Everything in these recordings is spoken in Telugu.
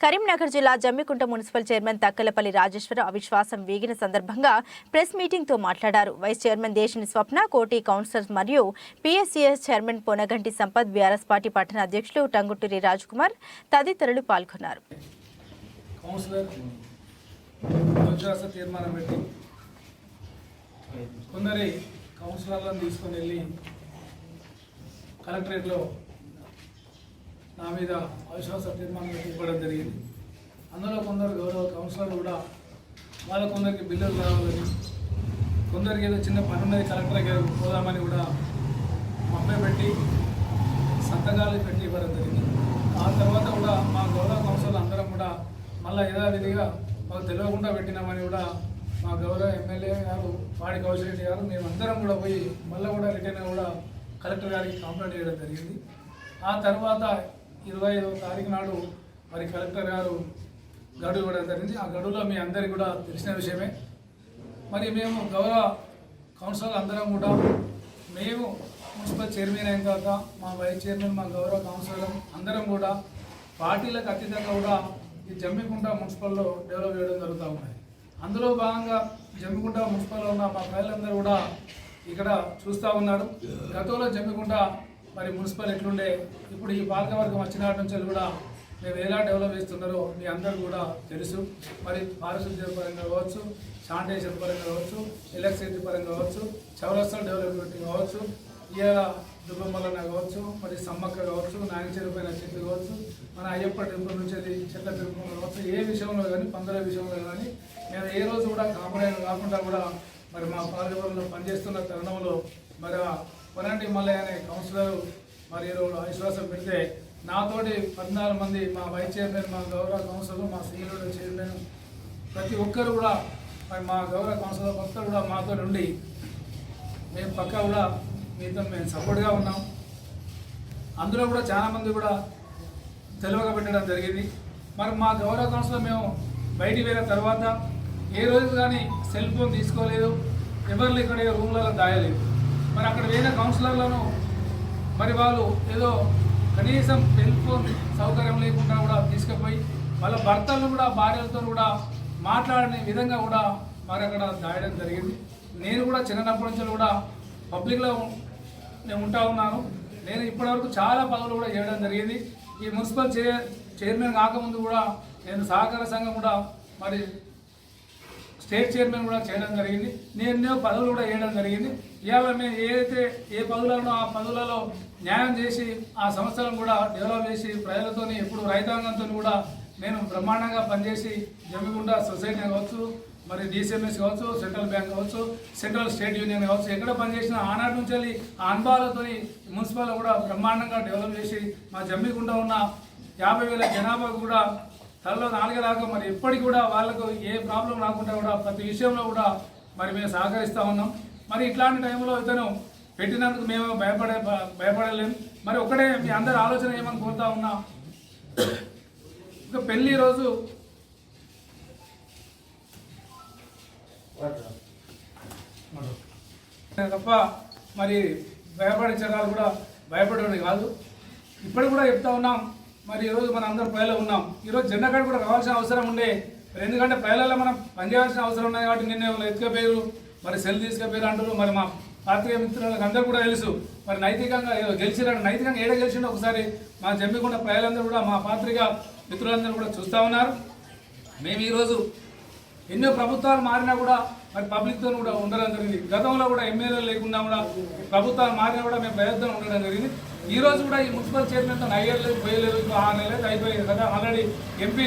కరీంనగర్ జిల్లా జమ్మికుంట మున్సిపల్ చైర్మన్ తక్కలపల్లి రాజేశ్వర అవిశ్వాసం వీగిన సందర్భంగా ప్రెస్ మీటింగ్ తో మాట్లాడారు. వైస్ చైర్మన్ దేశిని స్వప్న, కోటి కౌన్సిలర్స్ మరియు PSCS chairman Ponaganti Sampath, BRS party పట్టణ అధ్యక్షులు టంగుటూరి రాజ్కుమార్ తదితరులు పాల్గొన్నారు. కొందరి కౌన్సిలర్లను తీసుకొని వెళ్ళి కలెక్టరేట్లో నా మీద అవిశ్వాస తీర్మానం ఇవ్వడం జరిగింది. అందులో కొందరు గౌరవ కౌన్సిలర్లు కూడా వాళ్ళ కొందరికి బిల్లులు రావాలని, కొందరికి ఏదో చిన్న పని ఉన్నది కలెక్టర్ పోదామని కూడా మమ్మల్ని పెట్టి సంతకాలు పెట్టి ఇవ్వడం జరిగింది. ఆ తర్వాత కూడా మా గౌరవ కౌన్సిలర్లు అందరం కూడా మళ్ళీ యథావిధిగా మాకు తెలియకుండా పెట్టినామని కూడా మా గౌరవ ఎమ్మెల్యే గారు పాడి కౌశల్ గారు మేమందరం కూడా పోయి మళ్ళీ కూడా రిటర్న్ కూడా కలెక్టర్ గారికి కంప్లైంట్ చేయడం జరిగింది. ఆ తర్వాత 25వ తారీఖు నాడు మరి కలెక్టర్ గారు గడువు ఇవ్వడం జరిగింది. ఆ గడువులో మీ అందరికీ కూడా తెలిసిన విషయమే. మరి మేము గౌరవ కౌన్సిలర్ అందరం కూడా మేము మున్సిపల్ చైర్మన్ అయిన తర్వాత మా వైస్ చైర్మన్, మా గౌరవ కౌన్సిలర్ అందరం కూడా పార్టీలకు అతీతంగా కూడా ఈ జమ్మికుంట మున్సిపల్లో డెవలప్ చేయడం జరుగుతూ ఉన్నాయి. అందులో భాగంగా జమ్మికుంట మున్సిపల్లో ఉన్న మా ప్రజలందరూ కూడా ఇక్కడ చూస్తూ ఉన్నారు. గతంలో జమ్మికుంట మరి మున్సిపల్ ఎట్లుండే, ఇప్పుడు ఈ పాలకవర్గం వచ్చినాటి నుంచి కూడా మేము ఎలా డెవలప్ చేస్తున్నారో మీ అందరూ కూడా తెలుసు. మరి పారిశుద్ధ్య పరంగా కావచ్చు, శానిటేషన్ పరంగా కావచ్చు, ఎలక్ట్రిసిటీ పరంగా కావచ్చు, చౌరస్తాల డెవలప్మెంట్ కావచ్చు, ఇవాళ దుబ్బమ్మలన కావచ్చు, మరి సమ్మక్క కావచ్చు, నాగచెరుపైన చెట్లు కావచ్చు, మన అయ్యప్ప టెంపుల్ నుంచి చెట్ల పెంపకం కావచ్చు, ఏ విషయంలో కానీ పందుల విషయంలో కానీ మేము ఏ రోజు కూడా కాంప్రమైజ్ కాకుండా కూడా మరి మా పాలకవర్గంలో పనిచేస్తున్న తరుణంలో మరి పొనంటి మల్లయ్య అనే కౌన్సిలర్ మరి అవిశ్వాసం పెడితే నాతోటి 14 మంది మా వైస్ చైర్మన్, మా గౌరవ కౌన్సిలర్, మా సీనియర్ చైర్మన్ ప్రతి ఒక్కరు కూడా మరి మా గౌరవ కౌన్సిలర్ ఒక్కరు కూడా మాతో నుండి మేము పక్కా కూడా మీతో మేము సపోర్ట్గా ఉన్నాం. అందులో కూడా చాలామంది కూడా తెలివగా పెట్టడం జరిగింది. మరి మా గౌరవ కౌన్సిలర్ మేము బయటికి వెళ్ళిన తర్వాత ఏ రోజు కానీ సెల్ ఫోన్ తీసుకోలేదు, ఎవరు ఇక్కడ రూమ్లలో దాయలేదు. మరి అక్కడ వేరే కౌన్సిలర్లను మరి వాళ్ళు ఏదో కనీసం టెలిఫోన్ సౌకర్యం లేకుండా కూడా తీసుకుపోయి వాళ్ళ భర్తలను కూడా భార్యలతో కూడా మాట్లాడని విధంగా కూడా మరి అక్కడ దాయడం జరిగింది. నేను కూడా చిన్నప్పటి నుంచి కూడా పబ్లిక్లో నేను ఉంటా ఉన్నాను. నేను ఇప్పటివరకు చాలా పదవులు కూడా చేయడం జరిగింది. ఈ మున్సిపల్ చైర్మన్ కాకముందు కూడా నేను సహకార సంఘం కూడా మరి స్టేట్ చైర్మన్ కూడా చేయడం జరిగింది. నేను ఎన్నో పదవులు కూడా చేయడం జరిగింది. ఇవాళ మేము ఏదైతే ఏ పదవులను ఆ పదవులలో న్యాయం చేసి ఆ సంస్థలను కూడా డెవలప్ చేసి ప్రజలతో ఎప్పుడు రైతాంగంతో కూడా నేను బ్రహ్మాండంగా పనిచేసి జమ్మికుంట సొసైటీ కావచ్చు, మరి డిసిఎంఎస్ కావచ్చు, సెంట్రల్ బ్యాంక్ కావచ్చు, సెంట్రల్ స్టేట్ యూనియన్ కావచ్చు, ఎక్కడ పనిచేసిన ఆనాటి నుంచి వెళ్ళి ఆ అనుభవాలతో మున్సిపల్ కూడా బ్రహ్మాండంగా డెవలప్ చేసి మా జమ్మికుంట ఉన్న 50,000 జనాభాకు కూడా తలలో 4 దాకా మరి ఎప్పటికి కూడా వాళ్ళకు ఏ ప్రాబ్లం రాకుండా కూడా ప్రతి విషయంలో కూడా మరి మేము సహకరిస్తూ ఉన్నాం. మరి ఇట్లాంటి టైంలో ఇతను పెట్టినందుకు మేము భయపడలేము. మరి ఒకటే మీ అందరి ఆలోచన ఏమని కోరుతా ఉన్నా, ఇక పెళ్లి రోజు తప్ప మరి భయపడించడాలు కూడా భయపడేది కాదు. ఇప్పుడు కూడా చెప్తా ఉన్నాం. మరి ఈరోజు మన అందరూ ప్రజలు ఉన్నాం. ఈరోజు జెండా కార్డు కూడా కావాల్సిన అవసరం ఉండే, ఎందుకంటే ప్రజలలో మనం పనిచేయాల్సిన అవసరం ఉన్నాయి కాబట్టి నిన్న ఎత్తుకపోయారు, మరి సెల్ తీసుకుపోయారు అంటారు. మరి మా పాత్రికేయ మిత్రులకు అందరూ కూడా తెలుసు. మరి నైతికంగా గెలిచిరాడు, నైతికంగా ఏడ గెలిచిండో ఒకసారి మా జమ్మికుంట ప్రజలందరూ కూడా మా పాత్రిక మిత్రులందరూ కూడా చూస్తూ ఉన్నారు. మేము ఈరోజు ఎన్నో ప్రభుత్వాలు మారినా కూడా మరి పబ్లిక్తో కూడా ఉండడం జరిగింది. గతంలో కూడా ఎమ్మెల్యేలు లేకుండా కూడా ప్రభుత్వాలు మారినా కూడా మేము ప్రయత్నం ఉండడం జరిగింది. ఈ రోజు కూడా ఈ మున్సిపల్ చైర్మన్తో అయ్యలేదు, పోయలేదు, 6 నెలలు అయిపోయింది కదా. ఆల్రెడీ ఎంపీ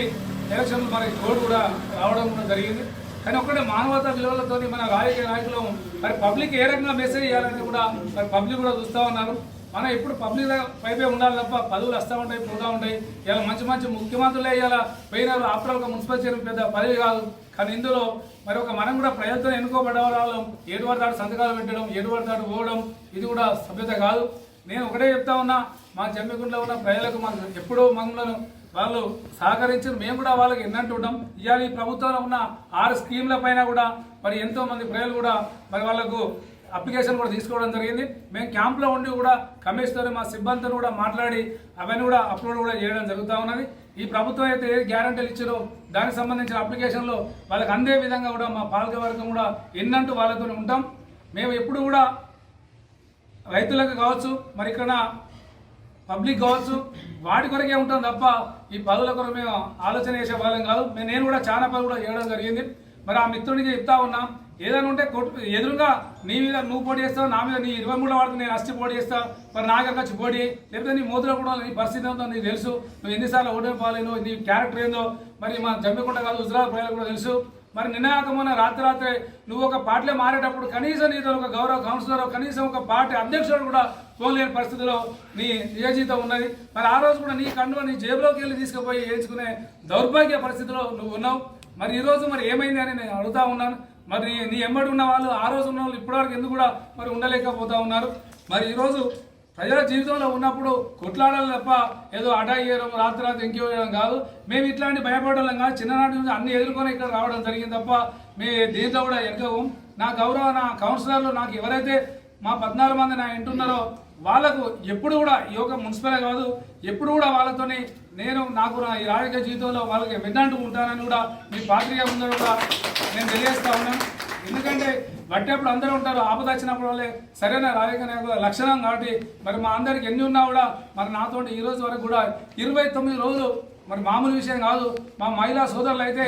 ఎలక్షన్లు మరి కోడ్ కూడా రావడం కూడా జరిగింది. కానీ ఒక్కటే మానవతా విలువలతో మన రాజకీయ నాయకులు మరి పబ్లిక్ ఏ రకంగా మెసేజ్ చేయాలని కూడా మరి పబ్లిక్ కూడా చూస్తూ ఉన్నారు. మనం ఎప్పుడు పబ్లిక్ పైపే ఉండాలి తప్ప పదవులు వస్తూ ఉంటాయి, పోతూ ఉంటాయి. ఇలా మంచి మంచి ముఖ్యమంత్రులు ఇలా పోయిన ఆఫ్టర్ ఒక మున్సిపల్ చైర్మన్ పెద్ద పదవి కాదు. కానీ ఇందులో మరి ఒక మనం కూడా ప్రజలతో ఎన్నుకోబడ్డ వాళ్ళం ఏడుపడతాడు సంతకాలు పెట్టడం, ఏడుపడతాడు పోవడం, ఇది కూడా సభ్యత కాదు. నేను ఒకటే చెప్తా ఉన్నా, మా జమ్మికుంటలో ఉన్న ప్రజలకు మాకు ఎప్పుడూ మమ్మల్ని వాళ్ళు సహకరించారు. మేము కూడా వాళ్ళకి ఎన్నంటూ ఉంటాం. ఇవాళ ఈ ప్రభుత్వంలో ఉన్న 6 స్కీమ్ల పైన కూడా మరి ఎంతో మంది ప్రజలు కూడా మరి వాళ్ళకు అప్లికేషన్ కూడా తీసుకోవడం జరిగింది. మేము క్యాంప్లో ఉండి కూడా కమిషనర్ మా సిబ్బందితో కూడా మాట్లాడి అవన్నీ కూడా అప్లోడ్ కూడా చేయడం జరుగుతూ ఉన్నది. ఈ ప్రభుత్వం అయితే ఏ గ్యారంటీలు ఇచ్చారో దానికి సంబంధించిన అప్లికేషన్లో వాళ్ళకి అందే విధంగా కూడా మా పాలకవర్గం కూడా ఎన్నంటూ వాళ్ళతో ఉంటాం. మేము ఎప్పుడు కూడా రైతులకు కావచ్చు, మరి ఇక్కడ పబ్లిక్ కావచ్చు, వాటి కొరకే ఉంటాం తప్ప ఈ పదవుల కొరకు మేము ఆలోచన చేసే వాళ్ళం కాదు. నేను కూడా చాలా పనులు కూడా చేయడం జరిగింది. మరి ఆ మిత్రుడికి చెప్తా ఉన్నా, ఏదైనా ఉంటే ఎదురుగా నీ మీద నువ్వు పోటీ చేస్తావు, నా మీద నీ 23 వాడికి నేను అస్తి పోటీ చేస్తా, మరి నా దగ్గర వచ్చి పోటీ, లేకపోతే నీ మూతులో కూడా నీ పరిస్థితి ఏందో నీకు తెలుసు, నువ్వు ఎన్నిసార్లు ఓడిపోలేను, నీ క్యారెక్టర్ ఏందో మరి మా జమ్మికుంట కాదు హుజరాబాద్ ప్రజలకు కూడా తెలుసు. మరి నిన్నగాకమన్న రాత్రి నువ్వు ఒక పార్టీలో మారేటప్పుడు కనీసం నీతో ఒక గౌరవ కౌన్సిలర్, కనీసం ఒక పార్టీ అధ్యక్షుడు కూడా పోలేని పరిస్థితిలో నీ నిజ జీవితం ఉన్నది. మరి ఆ రోజు కూడా నీ కండువ నీ జేబులోకి వెళ్ళి తీసుకుపోయి వేయించుకునే దౌర్భాగ్య పరిస్థితిలో నువ్వు ఉన్నావు. మరి ఈరోజు మరి ఏమైంది అని నేను అడుగుతా ఉన్నాను. మరి నీ ఎంబడి ఉన్న వాళ్ళు, ఆ రోజు ఉన్న వాళ్ళు ఇప్పటివరకు ఎందుకు కూడా మరి ఉండలేకపోతా ఉన్నారు. మరి ఈరోజు ప్రజల జీవితంలో ఉన్నప్పుడు కొట్లాడాలి తప్ప ఏదో అటాక్ చేయడం, రాత్రి ఇంకో చేయడం కాదు. మేము ఇట్లాంటి భయపడడం కాదు, చిన్ననాటి నుంచి అన్ని ఎదుర్కొని ఇక్కడ రావడం జరిగింది తప్ప మేము దీంట్లో కూడా ఎనకవు. నా గౌరవ నా కౌన్సిలర్లు నాకు ఎవరైతే మా 14 మంది నా ఇంటున్నారో వాళ్ళకు ఎప్పుడు కూడా ఈ యొక్క మున్సిపలే కాదు, ఎప్పుడు కూడా వాళ్ళతోని నాకు ఈ రాజకీయ జీవితంలో వాళ్ళకి వెన్నంటూ ఉంటానని కూడా మీ పాత్రిగా ఉందని కూడా నేను తెలియజేస్తా ఉన్నాను. ఎందుకంటే బట్టేప్పుడు అందరూ ఉంటారు, ఆపద వచ్చినప్పుడు వాళ్ళే సరైన రాజకీయ నాయకుల లక్షణం కాబట్టి మరి మా అందరికి ఎన్ని ఉన్నా కూడా మరి నాతో ఈ రోజు వరకు కూడా 29 రోజులు మరి మామూలు విషయం కాదు. మా మహిళా సోదరులు అయితే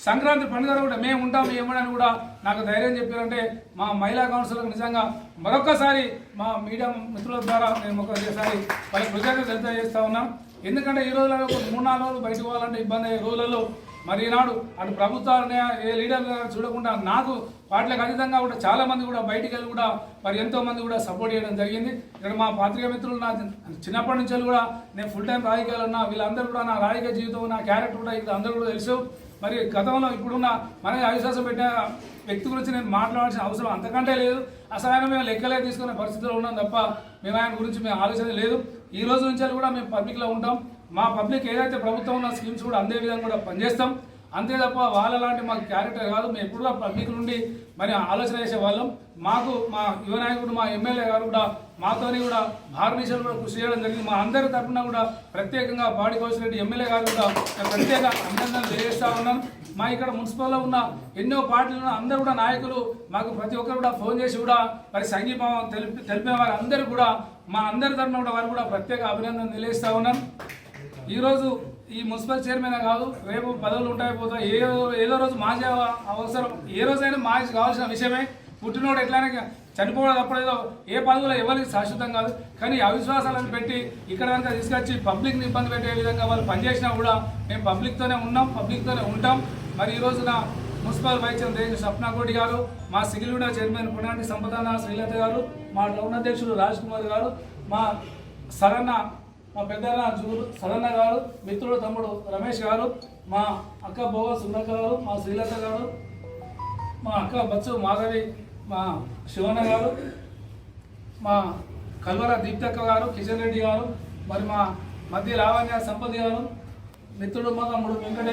సంక్రాంతి పండుగ కూడా మేము ఉంటాం ఏమని కూడా నాకు ధైర్యం చెప్పారంటే మా మహిళా కౌన్సిలర్కి నిజంగా మరొకసారి మా మీడియా మిత్రుల ద్వారా నేను ఒకసారి వాళ్ళ కృతజ్ఞతలు తెలియజేస్తా ఉన్నాం. ఎందుకంటే ఈ రోజులలో 3-4 రోజులు బయటకు పోవాలంటే ఇబ్బంది అయ్యే రోజులలో మరి ఈనాడు అటు ప్రభుత్వాలనే ఏ లీడర్లు చూడకుండా నాకు పార్టీలకు అతీతంగా కూడా చాలా మంది కూడా బయటికి వెళ్ళి కూడా మరి ఎంతో మంది కూడా సపోర్ట్ చేయడం జరిగింది. ఇక్కడ మా పాత్రికేయ మిత్రులు నా చిన్నప్పటి నుంచి కూడా నేను ఫుల్ టైం రాజకీయాలు ఉన్నా, వీళ్ళందరూ కూడా నా రాజకీయ జీవితం నా క్యారెక్టర్ కూడా ఇది అందరూ కూడా తెలుసు. మరి గతంలో ఇప్పుడున్న మన అవిశ్వాసం పెట్టిన వ్యక్తి గురించి నేను మాట్లాడాల్సిన అవసరం అంతకంటే లేదు. అసలు ఆయన మేము లెక్కలే తీసుకునే పరిస్థితిలో ఉన్నాం తప్ప మేము ఆయన గురించి మేము ఆలోచన లేదు. ఈ రోజు నుంచి కూడా మేము పబ్లిక్లో ఉంటాం. మా పబ్లిక్ ఏదైతే ప్రభుత్వం ఉన్న స్కీమ్స్ కూడా అందే విధంగా కూడా పనిచేస్తాం. అంతే తప్ప వాళ్ళలాంటి మాకు క్యారెక్టర్ కాదు. మేము ఎప్పుడుగా పబ్లిక్ నుండి మరి ఆలోచన చేసే వాళ్ళం. మాకు మా యువ నాయకుడు మా ఎమ్మెల్యే గారు కూడా మాతోని కూడా భారతదేశంలో కూడా కృషి చేయడం జరిగింది. మా అందరి తరఫున కూడా ప్రత్యేకంగా బాడీ కౌన్సిల్ రెడ్డి ఎమ్మెల్యే గారు కూడా ప్రత్యేక అభినందనలు తెలియజేస్తా ఉన్నాను. మా ఇక్కడ మున్సిపల్లో ఉన్న ఎన్నో పార్టీలు ఉన్న అందరూ కూడా నాయకులు మాకు ప్రతి ఒక్కరు కూడా ఫోన్ చేసి కూడా మరి సంఘీభావం తెలిపిన వారు అందరూ కూడా మా అందరి తరఫున కూడా వారు కూడా ప్రత్యేక అభినందనలు తెలియజేస్తా ఉన్నాను. ఈరోజు ఈ మున్సిపల్ చైర్మన్ కాదు, రేపు పదవులు ఉంటాయి పోతా, ఏదో రోజు మాజీ అవసరం, ఏ రోజైనా మాజీ కావాల్సిన విషయమే. పుట్టినోడు ఎట్లయినా చనిపోవడం తప్పలేదో ఏ పదవులు ఎవరికి శాశ్వతం కాదు. కానీ అవిశ్వాసాలను పెట్టి ఇక్కడ కనుక తీసుకొచ్చి పబ్లిక్ని ఇబ్బంది పెట్టే విధంగా వాళ్ళు పనిచేసినా కూడా మేము పబ్లిక్తోనే ఉన్నాం, పబ్లిక్తోనే ఉంటాం. మరి ఈ రోజున మున్సిపల్ వైస్ చైర్మన్ స్వప్నకోటి గారు, మా సిగిలిగూడ చైర్మన్ పునాటి సంపదాన శ్రీలత గారు, మా టౌన్ అధ్యక్షుడు రాజ్ కుమార్ గారు, మా సరన్న మా పెద్దన్న సరన్న గారు, మిత్రుడు తమ్ముడు రమేష్ గారు, మా అక్క బోవ సుందక్క గారు, మా శ్రీలత గారు, మా అక్క బచ్చు మాధవి, మా శివన్న గారు, మా కల్వర దీప్తక్క గారు, కిషన్ రెడ్డి గారు, మరి మా మధ్య లావణ్య సంపత్ గారు, మిత్రుడు మా తమ్ముడు వెంకటేష్